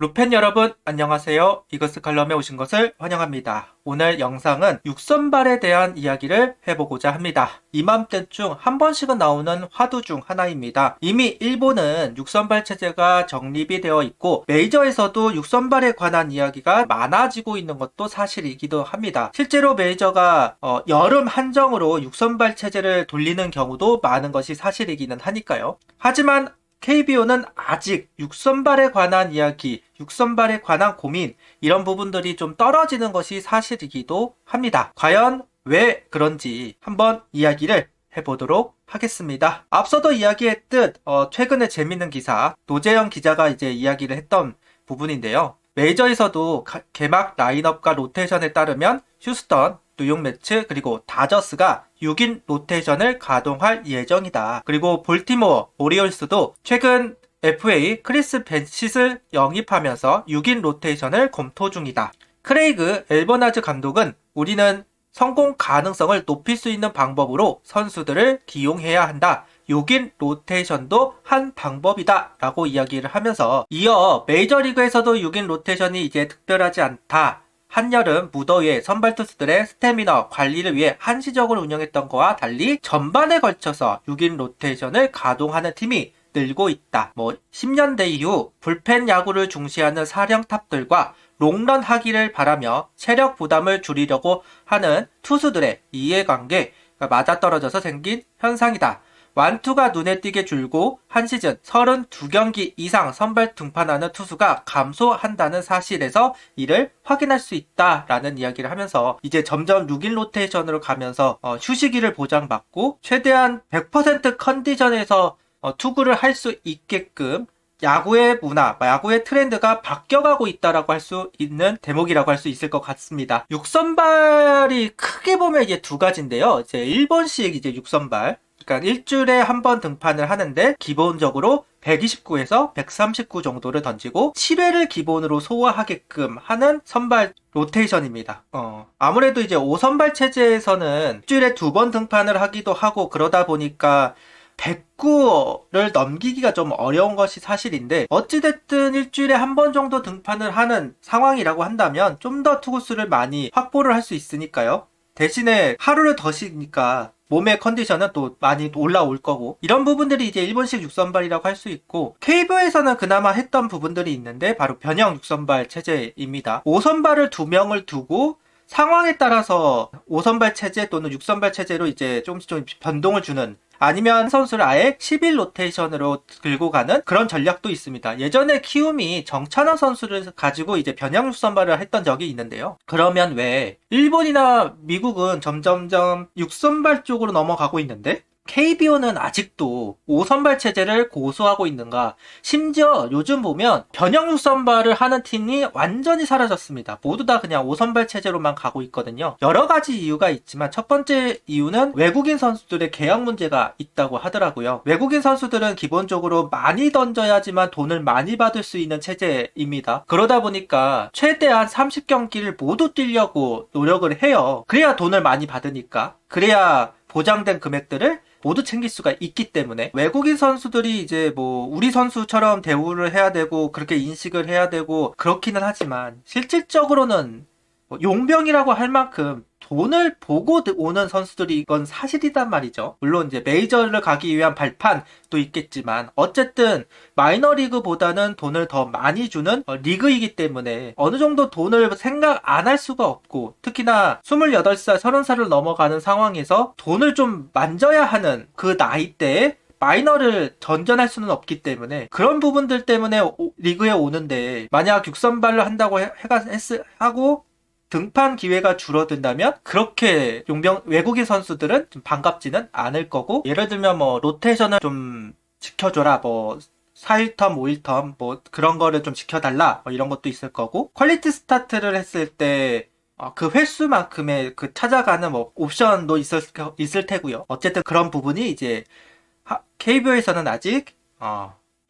루펜 여러분 안녕하세요. 이거스 칼럼에 오신 것을 환영합니다. 오늘 영상은 육선발에 대한 이야기를 해보고자 합니다. 이맘때쯤 한 번씩은 나오는 화두 중 하나입니다. 이미 일본은 육선발 체제가 정립이 되어 있고 메이저에서도 육선발에 관한 이야기가 많아지고 있는 것도 사실이기도 합니다. 실제로 메이저가 여름 한정으로 육선발 체제를 돌리는 경우도 많은 것이 사실이기는 하니까요. 하지만 KBO는 아직 육선발에 관한 이야기, 육선발에 관한 고민, 이런 부분들이 좀 떨어지는 것이 사실이기도 합니다. 과연 왜 그런지 한번 이야기를 해보도록 하겠습니다. 앞서도 이야기했듯 최근에 재밌는 기사, 노재영 기자가 이제 이야기를 했던 부분인데요. 메이저에서도 개막 라인업과 로테이션에 따르면 휴스턴, 뉴욕 매츠 그리고 다저스가 6인 로테이션을 가동할 예정이다. 그리고 볼티모어 오리올스도 최근 FA 크리스 벤싯을 영입하면서 6인 로테이션을 검토 중이다. 크레이그 엘버나즈 감독은 우리는 성공 가능성을 높일 수 있는 방법으로 선수들을 기용해야 한다. 6인 로테이션도 한 방법이다 라고 이야기를 하면서 이어 메이저리그에서도 6인 로테이션이 이제 특별하지 않다. 한여름 무더위에 선발 투수들의 스태미너 관리를 위해 한시적으로 운영했던 것과 달리 전반에 걸쳐서 6인 로테이션을 가동하는 팀이 늘고 있다. 10년대 이후 불펜 야구를 중시하는 사령탑들과 롱런 하기를 바라며 체력 부담을 줄이려고 하는 투수들의 이해관계가 맞아떨어져서 생긴 현상이다. 완투가 눈에 띄게 줄고 한 시즌 32경기 이상 선발 등판하는 투수가 감소한다는 사실에서 이를 확인할 수 있다라는 이야기를 하면서 이제 점점 6인 로테이션으로 가면서 휴식일을 보장받고 최대한 100% 컨디션에서 투구를 할 수 있게끔 야구의 문화, 야구의 트렌드가 바뀌어가고 있다라고 할 수 있는 대목이라고 할 수 있을 것 같습니다. 육선발이 크게 보면 이제 두 가지인데요. 이제 일본식 이제 육선발. 그러니까 일주일에 한 번 등판을 하는데 기본적으로 129에서 139 정도를 던지고 7회를 기본으로 소화하게끔 하는 선발 로테이션입니다. 아무래도 이제 5선발 체제에서는 일주일에 두 번 등판을 하기도 하고 그러다 보니까 109를 넘기기가 좀 어려운 것이 사실인데 어찌됐든 일주일에 한 번 정도 등판을 하는 상황이라고 한다면 좀 더 투구수를 많이 확보를 할 수 있으니까요. 대신에 하루를 더 쉬니까 몸의 컨디션은 또 많이 올라올 거고 이런 부분들이 이제 일본식 육선발이라고 할 수 있고 KBO에서는 그나마 했던 부분들이 있는데 바로 변형 육선발 체제입니다. 5선발을 2명을 두고 상황에 따라서 5선발 체제 또는 6선발 체제로 이제 조금씩 변동을 주는 아니면 선수를 아예 11 로테이션으로 들고 가는 그런 전략도 있습니다. 예전에 키움이 정찬원 선수를 가지고 이제 변형 육선발을 했던 적이 있는데요. 그러면 왜 일본이나 미국은 점점점 육선발 쪽으로 넘어가고 있는데 KBO는 아직도 5선발 체제를 고수하고 있는가? 심지어 요즘 보면 변형 6선발을 하는 팀이 완전히 사라졌습니다. 모두 다 그냥 5선발 체제로만 가고 있거든요. 여러 가지 이유가 있지만 첫 번째 이유는 외국인 선수들의 계약 문제가 있다고 하더라고요. 외국인 선수들은 기본적으로 많이 던져야지만 돈을 많이 받을 수 있는 체제입니다. 그러다 보니까 최대한 30경기를 모두 뛰려고 노력을 해요. 그래야 돈을 많이 받으니까. 그래야 보장된 금액들을 모두 챙길 수가 있기 때문에 외국인 선수들이 이제 우리 선수처럼 대우를 해야 되고 그렇게 인식을 해야 되고 그렇기는 하지만 실질적으로는 용병이라고 할 만큼 돈을 보고 오는 선수들이 이건 사실이단 말이죠. 물론 이제 메이저를 가기 위한 발판도 있겠지만 어쨌든 마이너리그보다는 돈을 더 많이 주는 리그이기 때문에 어느 정도 돈을 생각 안 할 수가 없고 특히나 28살, 30살을 넘어가는 상황에서 돈을 좀 만져야 하는 그 나이대에 마이너를 전전할 수는 없기 때문에 그런 부분들 때문에 리그에 오는데 만약 6선발을 한다고 하고 등판 기회가 줄어든다면 그렇게 외국인 선수들은 좀 반갑지는 않을 거고 예를 들면 로테이션을 좀 지켜줘라 4일텀 5일텀 그런 거를 좀 지켜달라 이런 것도 있을 거고 퀄리티 스타트를 했을 때 그 횟수만큼의 그 찾아가는 옵션도 있을 테고요. 어쨌든 그런 부분이 이제 KBO에서는 아직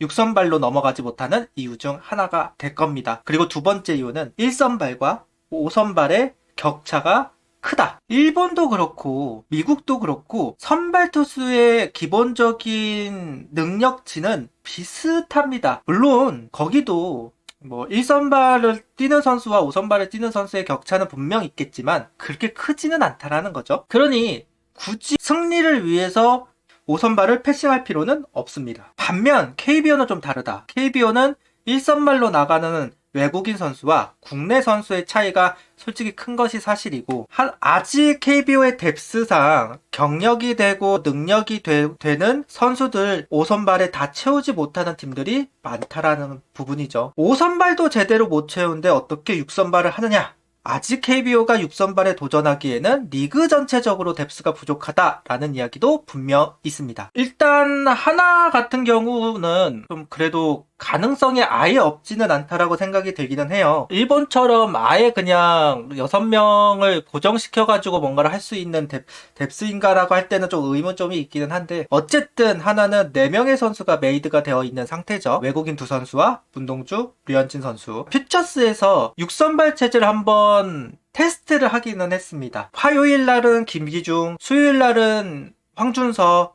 6선발로 넘어가지 못하는 이유 중 하나가 될 겁니다. 그리고 두 번째 이유는 1선발과 5선발의 격차가 크다. 일본도 그렇고 미국도 그렇고 선발 투수의 기본적인 능력치는 비슷합니다. 물론 거기도 뭐 1선발을 뛰는 선수와 5선발을 뛰는 선수의 격차는 분명 있겠지만 그렇게 크지는 않다라는 거죠. 그러니 굳이 승리를 위해서 5선발을 패싱할 필요는 없습니다. 반면 KBO는 좀 다르다. KBO는 1선발로 나가는 외국인 선수와 국내 선수의 차이가 솔직히 큰 것이 사실이고, 아직 KBO의 뎁스상 경력이 되고 능력이 되는 선수들 5선발에 다 채우지 못하는 팀들이 많다라는 부분이죠. 5선발도 제대로 못 채우는데 어떻게 6선발을 하느냐? 아직 KBO가 6선발에 도전하기에는 리그 전체적으로 뎁스가 부족하다라는 이야기도 분명 있습니다. 일단 하나 같은 경우는 좀 그래도 가능성이 아예 없지는 않다라고 생각이 들기는 해요. 일본처럼 아예 그냥 6명을 고정시켜가지고 뭔가를 할 수 있는 뎁스인가라고 할 때는 좀 의문점이 있기는 한데, 어쨌든 하나는 4명의 선수가 메이드가 되어 있는 상태죠. 외국인 2선수와 문동주, 류현진 선수. 퓨처스에서 6선발 체제를 한번 테스트를 하기는 했습니다. 화요일 날은 김기중, 수요일 날은 황준서,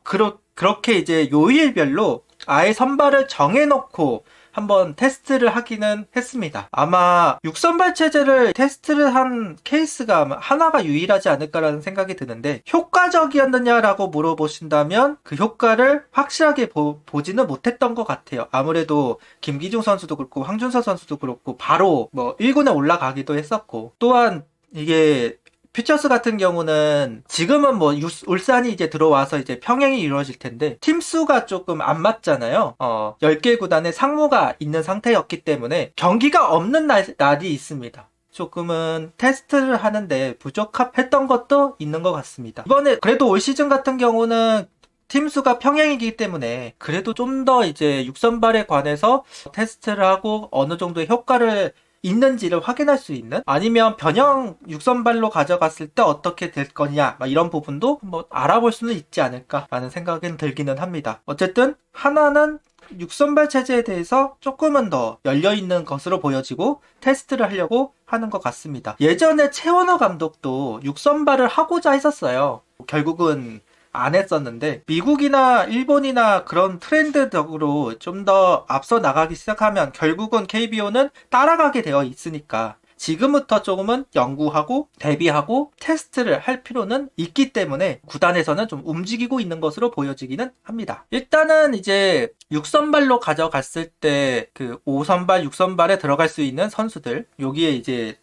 그렇게 이제 요일별로 아예 선발을 정해놓고 한번 테스트를 하기는 했습니다. 아마 6선발 체제를 테스트를 한 케이스가 하나가 유일하지 않을까라는 생각이 드는데, 효과적이었느냐라고 물어보신다면 그 효과를 확실하게 보지는 못했던 것 같아요. 아무래도 김기중 선수도 그렇고 황준서 선수도 그렇고 바로 뭐 1군에 올라가기도 했었고, 또한 이게 퓨처스 같은 경우는 지금은 뭐 울산이 이제 들어와서 이제 평행이 이루어질 텐데 팀 수가 조금 안 맞잖아요. 10개 구단에 상무가 있는 상태였기 때문에 경기가 없는 날이 있습니다. 조금은 테스트를 하는데 부적합했던 것도 있는 것 같습니다. 이번에 그래도 올 시즌 같은 경우는 팀 수가 평행이기 때문에 그래도 좀 더 이제 6선발에 관해서 테스트를 하고 어느 정도의 효과를 있는지를 확인할 수 있는, 아니면 변형 6선발로 가져갔을 때 어떻게 될 거냐, 이런 부분도 뭐 알아볼 수는 있지 않을까라는 생각은 들기는 합니다. 어쨌든 하나는 6선발 체제에 대해서 조금은 더 열려있는 것으로 보여지고 테스트를 하려고 하는 것 같습니다. 예전에 최원호 감독도 6선발을 하고자 했었어요. 결국은 안 했었는데, 미국이나 일본이나 그런 트렌드적으로 좀 더 앞서 나가기 시작하면 결국은 KBO는 따라가게 되어 있으니까 지금부터 조금은 연구하고 대비하고 테스트를 할 필요는 있기 때문에 구단에서는 좀 움직이고 있는 것으로 보여지기는 합니다. 일단은 이제 6선발로 가져갔을 때 그 5선발, 6선발에 들어갈 수 있는 선수들, 여기에 이제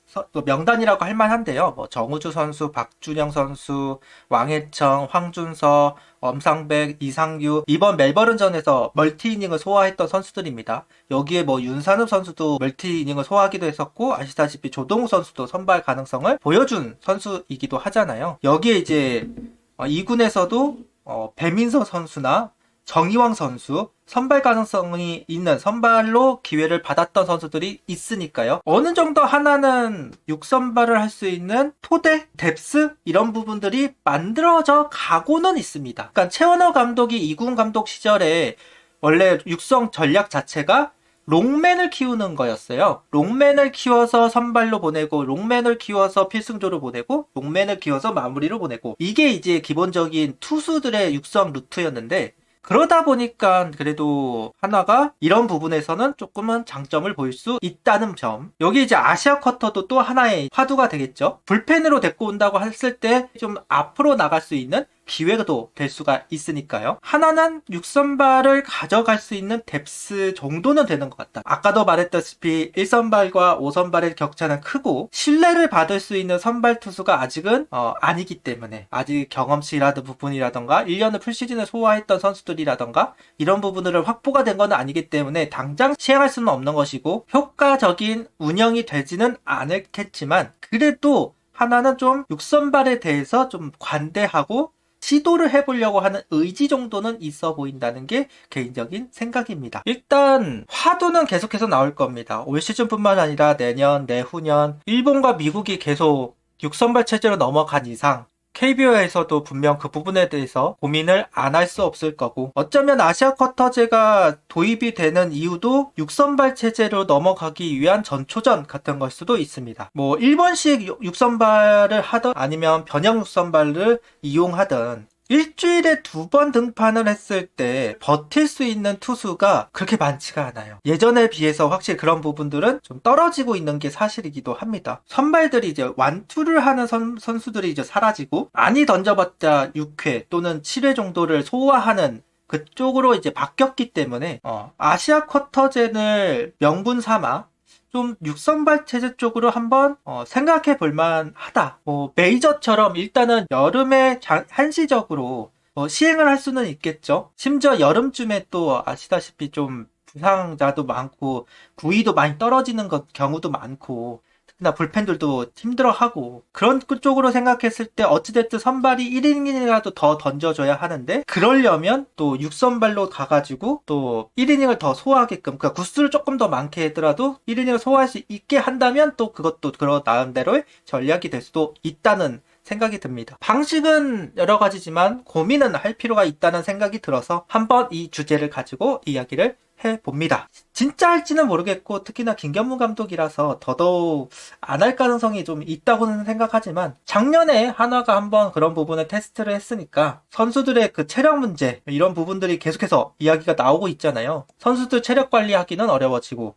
명단이라고 할 만한데요. 뭐 정우주 선수, 박준영 선수, 왕혜청, 황준서, 엄상백, 이상규, 이번 멜버른전에서 멀티이닝을 소화했던 선수들입니다. 여기에 뭐 윤산읍 선수도 멀티이닝을 소화하기도 했었고, 아시다시피 조동우 선수도 선발 가능성을 보여준 선수이기도 하잖아요. 여기에 이제 2군에서도 배민서 선수나 정희왕 선수, 선발 가능성이 있는 선발로 기회를 받았던 선수들이 있으니까요. 어느 정도 하나는 6선발을 할 수 있는 토대, 뎁스 이런 부분들이 만들어져 가고는 있습니다. 그러니까 최원호 감독이 2군 감독 시절에 원래 육성 전략 자체가 롱맨을 키우는 거였어요. 롱맨을 키워서 선발로 보내고, 롱맨을 키워서 필승조로 보내고, 롱맨을 키워서 마무리로 보내고, 이게 이제 기본적인 투수들의 육성 루트였는데, 그러다 보니까 그래도 하나가 이런 부분에서는 조금은 장점을 보일 수 있다는 점. 여기 이제 아시아 쿼터도 또 하나의 화두가 되겠죠. 불펜으로 데리고 온다고 했을 때 좀 앞으로 나갈 수 있는 기회도 될 수가 있으니까요. 하나는 6선발을 가져갈 수 있는 뎁스 정도는 되는 것 같다. 아까도 말했다시피 1선발과 5선발의 격차는 크고 신뢰를 받을 수 있는 선발 투수가 아직은 아니기 때문에, 아직 경험치라든 부분이라던가 1년을 풀시즌을 소화했던 선수들이라던가 이런 부분들을 확보가 된 건 아니기 때문에 당장 시행할 수는 없는 것이고 효과적인 운영이 되지는 않겠지만, 그래도 하나는 좀 6선발에 대해서 좀 관대하고 시도를 해보려고 하는 의지 정도는 있어 보인다는 게 개인적인 생각입니다. 일단 화두는 계속해서 나올 겁니다. 올 시즌뿐만 아니라 내년, 내후년 일본과 미국이 계속 6선발 체제로 넘어간 이상 KBO에서도 분명 그 부분에 대해서 고민을 안 할 수 없을 거고, 어쩌면 아시아 쿼터제가 도입이 되는 이유도 6선발 체제로 넘어가기 위한 전초전 같은 걸 수도 있습니다. 뭐 일본식 6선발을 하든 아니면 변형 6선발을 이용하든 일주일에 2번 등판을 했을 때 버틸 수 있는 투수가 그렇게 많지가 않아요. 예전에 비해서 확실히 그런 부분들은 좀 떨어지고 있는 게 사실이기도 합니다. 선발들이 이제 완투를 하는 선수들이 이제 사라지고 많이 던져봤자 6회 또는 7회 정도를 소화하는 그쪽으로 이제 바뀌었기 때문에 아시아 쿼터젠을 명분 삼아 좀 육선발 체제 쪽으로 한번 생각해 볼 만하다. 메이저처럼 일단은 여름에 한시적으로 시행을 할 수는 있겠죠. 심지어 여름쯤에 또 아시다시피 좀 부상자도 많고 구위도 많이 떨어지는 경우도 많고 특히나 불펜들도 힘들어하고 그런 쪽으로 생각했을 때 어찌됐든 선발이 1이닝이라도 더 던져줘야 하는데 그러려면 또 6선발로 가가지고 또 1이닝을 더 소화하게끔 그러니까 구수를 조금 더 많게 하더라도 1이닝을 소화할 수 있게 한다면 또 그것도 그런 나름대로의 전략이 될 수도 있다는 생각이 듭니다. 방식은 여러 가지지만 고민은 할 필요가 있다는 생각이 들어서 한번 이 주제를 가지고 이야기를 해봅니다. 진짜 할지는 모르겠고 특히나 김경문 감독이라서 더더욱 안 할 가능성이 좀 있다고는 생각하지만 작년에 한화가 한번 그런 부분을 테스트를 했으니까 선수들의 그 체력 문제 이런 부분들이 계속해서 이야기가 나오고 있잖아요. 선수들 체력 관리하기는 어려워지고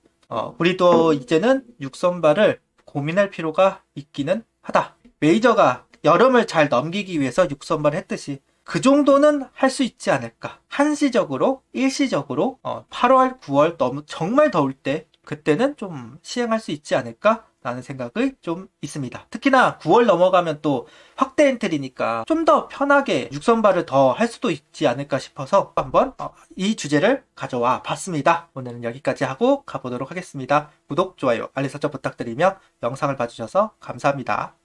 우리도 이제는 6선발을 고민할 필요가 있기는 하다. 메이저가 여름을 잘 넘기기 위해서 6선발을 했듯이 그 정도는 할 수 있지 않을까. 한시적으로, 일시적으로 8월, 9월 너무 정말 더울 때 그때는 좀 시행할 수 있지 않을까 라는 생각이 좀 있습니다. 특히나 9월 넘어가면 또 확대 엔트리니까 좀 더 편하게 6선발을 더 할 수도 있지 않을까 싶어서 한번 이 주제를 가져와 봤습니다. 오늘은 여기까지 하고 가보도록 하겠습니다. 구독, 좋아요, 알림 설정 부탁드리며 영상을 봐주셔서 감사합니다.